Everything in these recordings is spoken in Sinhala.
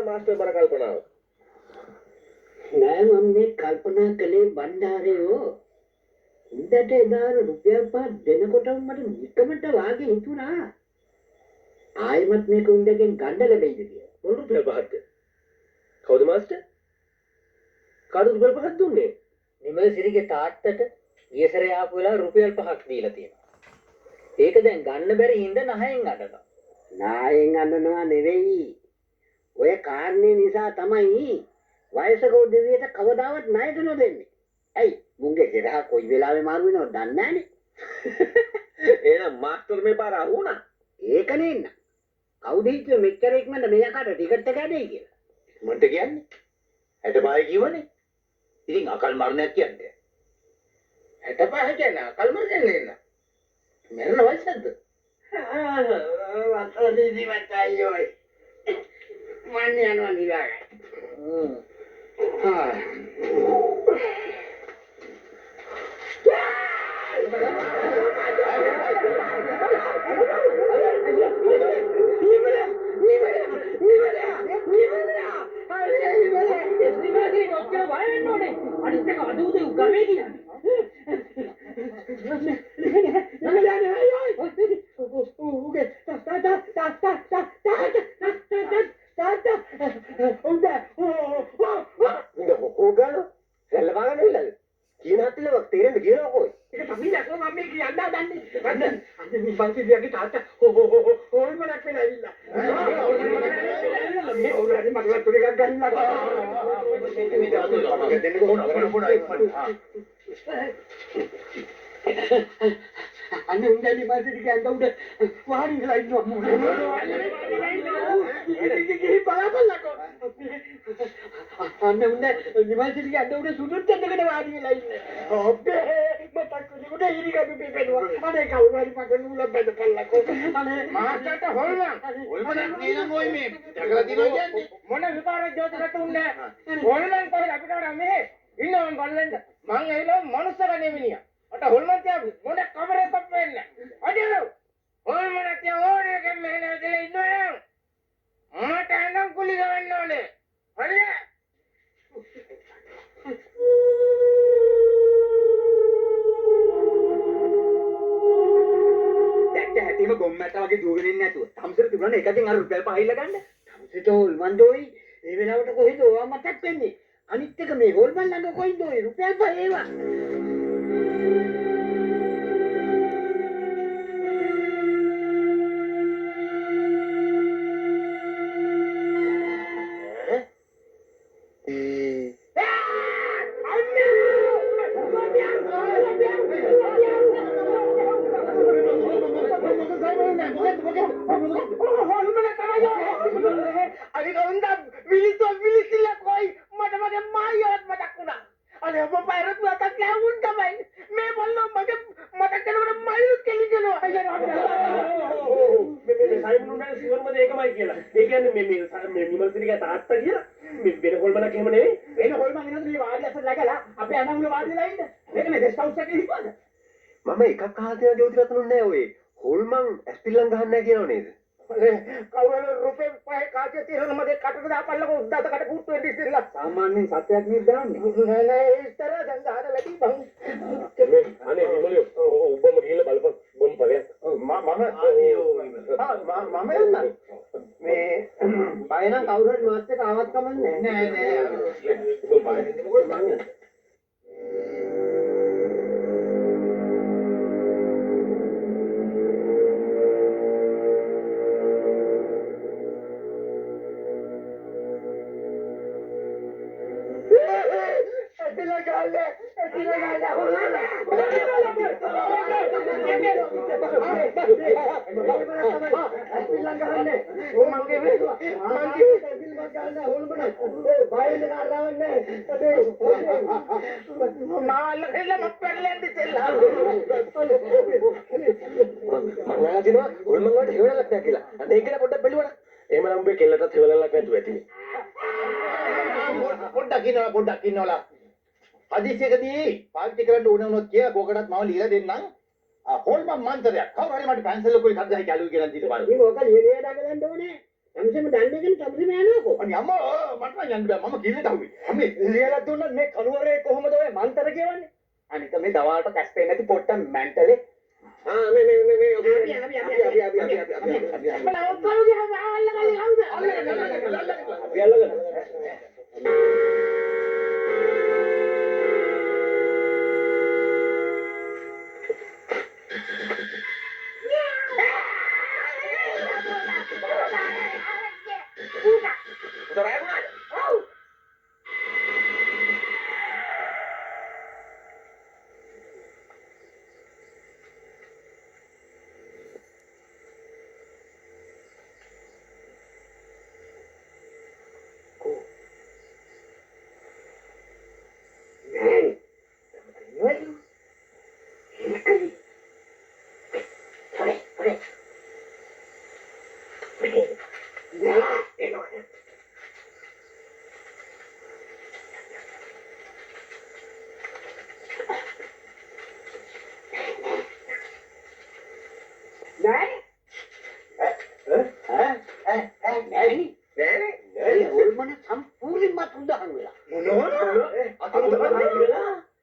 කියලා මාස්ටර් මර කල්පනාව. නෑ මම මේ කල්පනා කළේ බණ්ඩාරයෝ. උන්දට එදාර රුපියල් 5 දෙනකොටම මට නිකමට වාගේ හිතුණා. ආයෙමත් මේක උන්දගෙන් ගන්න ලැබෙයිද කියලා. මොන රුපියල් 5ද? කවුද මාස්ටර්? කාටද රුපියල් 5ක් දුන්නේ? නිමල්සිරිගේ තාත්තට ගියසරේ ආපු වෙලාව රුපියල් 5ක් දීලා තියෙනවා. ඒක දැන් ගන්න බැරි හින්දා නහයෙන් අඬනවා. නායෙන් අඬනවා නෙවෙයි. ඔය කාරණේ නිසා තමයි වයසක දෙවියට කවදාවත් ණයට නොදෙන්නේ. ඇයි? මුංගේ ගෙදර කොයි වෙලාවෙ මාරු වෙනවද දන්නේ නැනේ. එහෙනම් මාස්ටර් මේ පාර අහුණා. ඒක නෙන්න. කවුද හිතුවේ මෙච්චර ඉක්මනට මෙයාකට ටිකට් එක ඇදෙයි කියලා? මොන්ට කියන්නේ? 65 කිව්වනේ. ඉතින් අකල් මරණයක් කියන්නේ. 65 කියන්නේ අකල් මරන්නේ නේද? මරණ වයසද? වතෝදීදි වතයියෝයි. මන් යනවා නිදාගන්න. අන්න උන්දනි මාසිට කියන්න උඩ වාඩි වෙලා ඉන්නවා මොකද බලපල්ලකෝ අන්න උන්ද නිමාසිට කියන්න උඩ සුදුත් දෙකට වාඩි වෙලා ඉන්නේ ඔබේ මතක් කුඩ ඉරිගඩු පිපෙනවා අනේ කවුරු හරි මගන උල බඳපල්ලකෝ අනේ මාස්ටර්ට හොල්මන් නේනම් ඔය මේ දැකලා දිනවා කියන්නේ මොන විකාරයක් ජෝතිකට උන්නේ හොල්මන් කොහෙද අපිට වඩා මෙහෙ ඉන්නවම් බලන්න මං ඇවිල්ලා මනුස්සක නෙවෙනියා අට හොල්මන් තියා මොන කමරයක් වෙන්නේ අඩේ හොල්මන් තියා ඕනේ කම මෙහෙ ඉන්නවා මට නම් කුලි ගවන්න ඕනේ හරිද හැටිම ගොම්මැට වගේ දුවගෙන ඉන්නේ නැතුව තම්සර තිබුණා එකකින් අර රුපියල් 5 ඉල්ල ගන්න. තම්සට හොල්මන්ඩෝයි ඒ වෙලාවට කොහෙද ඔයා මතක් වෙන්නේ? අනිත් එක මේ හොල්මන් ළඟ කොයිද ඔය රුපියල් 5 ඒවා? මම එකක් අහලා තියෙන ජෝතිරත්න නෑ ඔය හොල්මන් ඇස්පිල්ලම් ගහන්නේ නැහැ කියනව නේද? කවුරුහරි රුපියල් 5 කාසිය තියෙනවා මගේ කටට දාපල්ලකෝ උද්දාත කට පුට්ටු වෙන්න ඉස්සෙල්ලා සාමාන්‍යයෙන් සත්‍යයක් නේ දාන්නේ නෑ නෑ ඒ ඉතර දැන් ගහන වැඩි බං අනේ විමලිය ඔබම ගිහලා බලපන් බොම් ඵලයක් මම යන්න මේ බය නම් කවුරු හරි මාත් එක්ක ආවත් කමන්නේ නෑ නෑ පොඩ්ඩක් ඉන්නවලා හදිසියකදී පාවිච්චි කරන්න ඕන වුණොත් කියලා කෝකටත් මම ලියලා දෙන්නම් හොල්මන් මන්ත්‍රයක් කවුරු හරි මට පැන්සල් එකකුයි කද්දයි කැලුයි කියලා දීලා බලන්න. ඉතින් ඕක ලියලා දාගන්න ඕනේ. තමසෙම දන්නේ නැහැ තමසෙම යනකො. අනේ අම්මා මට නම් යන්න බෑ මම කිල්ලට ආවේ අම්මේ ලියලා දුන්නත් මේ කළුවරේ කොහොමද ඔය මන්තර කියවන්නේ? අනික මේ දවාලට කැස් පෙන්නේ නැති පොට්ට මැන්ටලේ.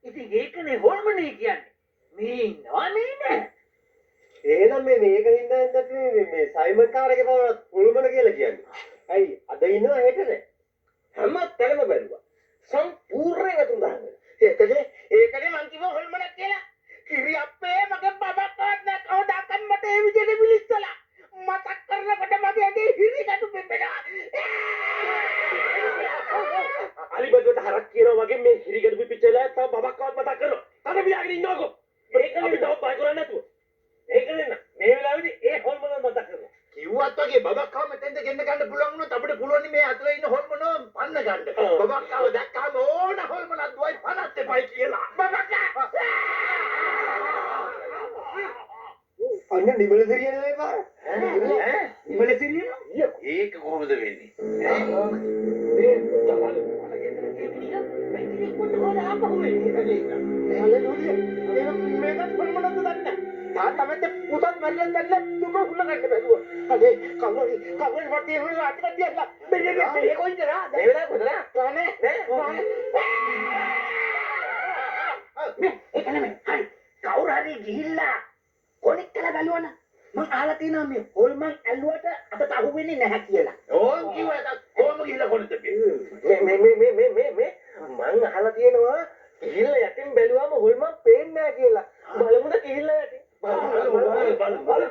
ඉතින් ඒකනේ හොල්මනේ කියන්නේ. මේ ඉන්නවා නේද? එහෙනම් මේක හින්දා මේ සයිමන් කාර්යගේ බව පුල්මන කියලා කියන්නේ. ඇයි අද ඉන්නවා හෙටද? හැම තැනම බැලුවා. සම්පූර්ණයෙන් අතුරු දාන්න. ඒකනේ මං කිව්ව හොල්මනක් කියලා. කිරි අප්පේ මගේ බබක්වත් නැකව දාකන් මට ඒ විදිහට විලිස්සලා. මතක් කරනකොට මගේ ඇඟේ හිරි කටු පෙපෙනවා. අලිබදුවට හරක් කියනවා වගේ මේ හිරි කටු පිපිච්චලා තව බබක්වත් මතක් කරනවා. අර වියාගෙන ඉන්නවකෝ. ඒකනේ අපි තව බය කරන්නේ නැතුව. ඒකනේ මේ වෙලාවේදී ඒ හොල්මන මතක් කරනවා. කිව්වත් වගේ බබක්කාව මෙතෙන්ද ගෙන්න ගන්න පුළුවන් වුණොත් අපිට පුළුවන් මේ අතල ඉන්න හොල්මනෝ පන්න ගන්න. බබක්කාව දැක්කම ඕන හොල්මනක් දුවයි පනත් එපයි කියලා. බබක්කා! අන්න නිමල සිරියන නේ පාර. නිමල සිරියන? ඒක කොහොමද වෙන්නේ? කවුරු හරි ගිහිල්ලා කොනික් කළා බලවන මං අහලා තියෙනවා මේ හොල්මන් ඇල්ලුවට අතට අහු වෙන්නේ නැහැ කියලා. ඕන් කිව්ව එක කොහොම ගිහලා කොහෙද මේ මං අහලා තියෙනවා ගිහිල්ලා යටින් බැලුවාම හොල්මන් පේන්නේ නැහැ කියලා. බලමුද ගිහිල්ලා යටින්. බලමු.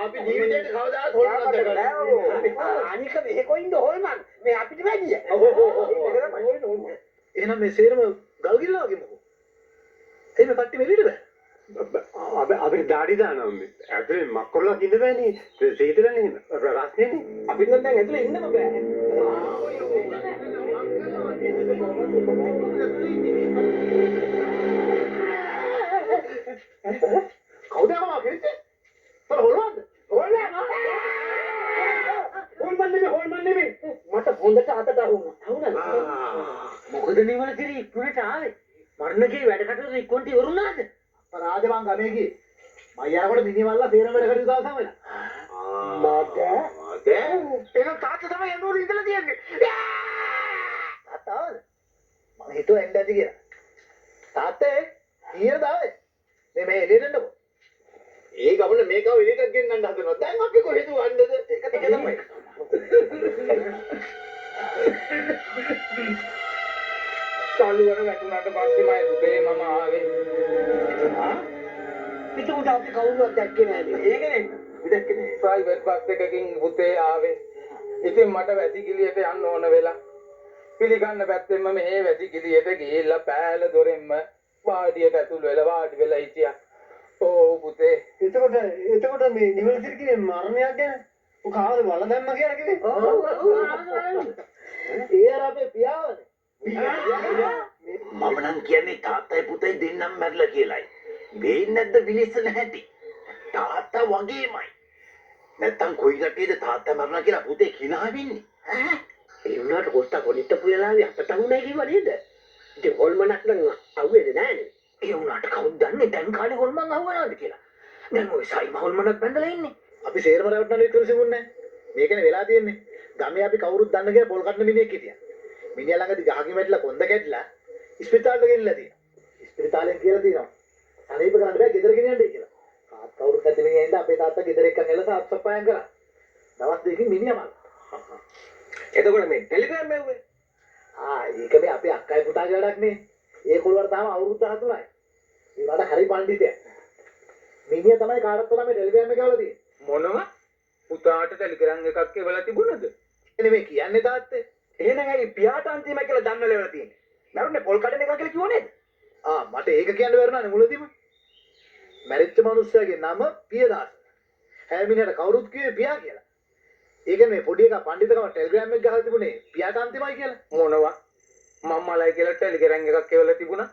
අපි ජීවිතේට කවදාවත් හොල්මනක් දැකලා අනික මෙහෙ කොයින්ද හොල්මන් මේ අපිට වැඩිය. එහෙනම් මේ සේරම ගල් ගිල්ලා වගේ මොකෝ? එහෙම කට්ටි මෙලිට බෑ. අපිට දාඩි දානවා මේ. ඇතුලේ මක්කොල්ලක් ඉන්න බෑනේ. සීතලනේ එහෙම. රස්නේනේ. අපිට නම් දැන් ඇතුලේ ඉන්නම බෑ. කවුද ආවා කෙනෙක්? තර හොල්මන්ද? හොල්මන් නෙමෙයි. මට හොඳට අතට අහුණා. මොකද නිවල කිරි ඉක්මනට ආවේ? මරණගේ වැඩ කටයුතු ඉක්මනට ඉවරුණාද? රාජමං ගමේ ගියේ. මයියාකට මිනිමල්ලා තේරම වැඩ කටයුතු දාසම වෙලා. එහෙනම් තාත්තා තමයි යනෝර ඉඳලා තියන්නේ. තාත්තාද? මම හිතුවා එන්න ඇති කියලා. තාත්තේ කීයද ආවේ? මේ එළියට එන්නකො. ඒ ගමන මේකව එළියට ගෙන්නන්න හදනවා. දැන් අපි කොහෙද වන්නද? ඒක තමයි. කළුවර වැටුණාට පස්සේමයි පුතේ මම ආවේ. පිටුට අපි කවුරුවත් දැක්කේ නැහැ. ඒකනේ. විදක්කේ නෑ. ප්‍රයිවට් බස් එකකින් පුතේ ආවේ. ඉතින් මට වැසිකිළියට යන්න ඕන වෙලා. පිළිගන්න පැත්තෙන්ම මෙහෙ වැසිකිළියට ගිහිල්ලා පෑල දොරෙන්ම වාඩියට ඇතුල් වෙලා වාඩි වෙලා හිටියා. ඕ පුතේ. එතකොට මේ නිවල සිරිගේ මරණයක් ගැන ඔය කාවද වල දැම්ම කියලා කිව්වේ? ඒ අර අපේ පියාවනේ. මම නම් කියන්නේ තාත්තයි පුතයි දෙන්නම මැරලා කියලායි. වෙන්නේ නැද්ද විලිස්සන හැටි? තාත්තා වගේමයි. නැත්තම් කොයි රටේද තාත්තා මරනවා කියලා පුතේ කිනා වෙන්නේ? ඈ? එහෙම වුණාට කොස්තා කොනිට පුයලාවේ අපට වුණා කිව්ව නේද? ඉතින් හොල්මනක් නම් අහුවෙන්නේ නැහනේ. ඒ වුණාට කවුද දන්නේ දැන් කාලේ හොල්මන් අහුවනවාද කියලා. දැන් ওই සයිම හොල්මනක් බැඳලා ඉන්නේ. අපි සේරම රැවට්ටන වික්‍රමසිංහුන්නේ මේකනේ වෙලා තියෙන්නේ. ගමේ අපි කවුරුත් දන්න කියලා පොල් කටන මිනිහෙක් හිටියා. මිනිහා ළඟදී ගහකින් වැටිලා කොන්ද කැඩිලා ඉස්පිරිතාලෙට ගෙනිලා තියෙනවා. ඉස්පිරිතාලෙන් කියලා තියෙනවා. අනේප කරන්න බෑ ගෙදර ගෙනියන්නයි කියලා. කාත් කවුරුත් නැති මිනිහා ඉඳලා අපේ තාත්තා ගෙදර එක්කන් එලා සාත් සප්පායම් කරා. දවස් දෙකකින් මිනිහා මල්ලා. එතකොට මේ ටෙලිග්‍රෑම් එව්වේ ඒක මේ අපේ අක්කයි පුතාගේ වැඩක් නේ. ඒ කොල්ලවට තාම අවුරුදු 13යි. ඒ වඩා හරි පඬිතයා. මිනිහා තමයි කාටත් තරම මේ ටෙලිග්‍රෑම් එක ගාලා තියෙන්නේ. මොනවා? පුතාට ටෙලිග්‍රෑම් එකක් එවලා තිබුණද? නෙමෙයි කියන්නේ තාත්තේ. එහෙනම් ඇයි පියාට අන්තිමයි කියලා දන්නල වෙලා තියෙන්නේ නරුනේ පොල් කඩන එක කියලා කිව්ව නේද මට ඒක කියන්න බැරුණානේ මුලදීම. මැරිච්ච මිනිස්සයාගේ නම පියදාස. හැමිනේට කවුරුත් කිව්වේ පියා කියලා. ඒ කියන්නේ මේ පොඩි එකා පඬිතුකම ටෙලිග්‍රෑම් එක ගහලා තිබුණේ පියාට අන්තිමයි කියලා. මොනවා? මම්මලයි කියලා ටෙලිග්‍රෑම් එකක් එවලා තිබුණා.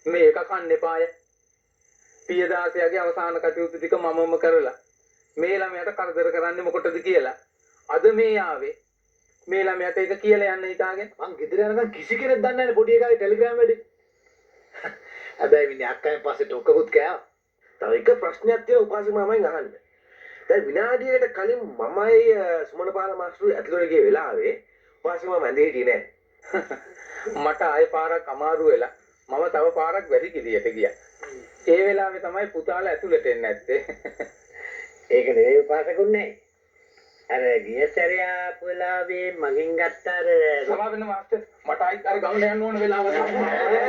මේක කන්න එපාය. පියදාසයාගේ අවසාන කටයුතු ටික මමම කරලා මේ ළමයාට කරදර කරන්නේ මොකටද කියලා. අද මේ ආවේ මේ ළමයාට ඒක කියලා යන්න හිතාගෙන මං ගෙදර යනකම් කිසි කෙනෙක් දන්නේ නැහැ පොඩි එකාගේ ටෙලිග්‍රෑම් වැඩේ. හැබැයි මිනිහ අක්කෙන් පස්සේ ඩොක්කකුත් කෑවා. තව එක ප්‍රශ්නයක් තියෙනවා උපාසක මාමෙන් අහන්න දැන් විනාඩියකට කලින් මමයි සුමනපාල මාස්ටර් ඇතුළට ගිය වෙලාවේ උපාසක මාම ඇඳේ හිටියේ නෑ මට ආයෙ පාරක් අමාරු වෙලා මම තව පාරක් වැඩි කිලියට ගියා. ඒ වෙලාවේ තමයි පුතාලා ඇතුළට එන්නේ නැත්තේ. ඒක නෙවෙයි උපාසකුන්නේ. අර ගිය සැරේ ආපු වෙලාවේ මගෙන් ගත්ත අර සමා වෙන මාස්ටර් මට ආයෙත් අර ගමන යන්න ඕන වෙලාව තමයි.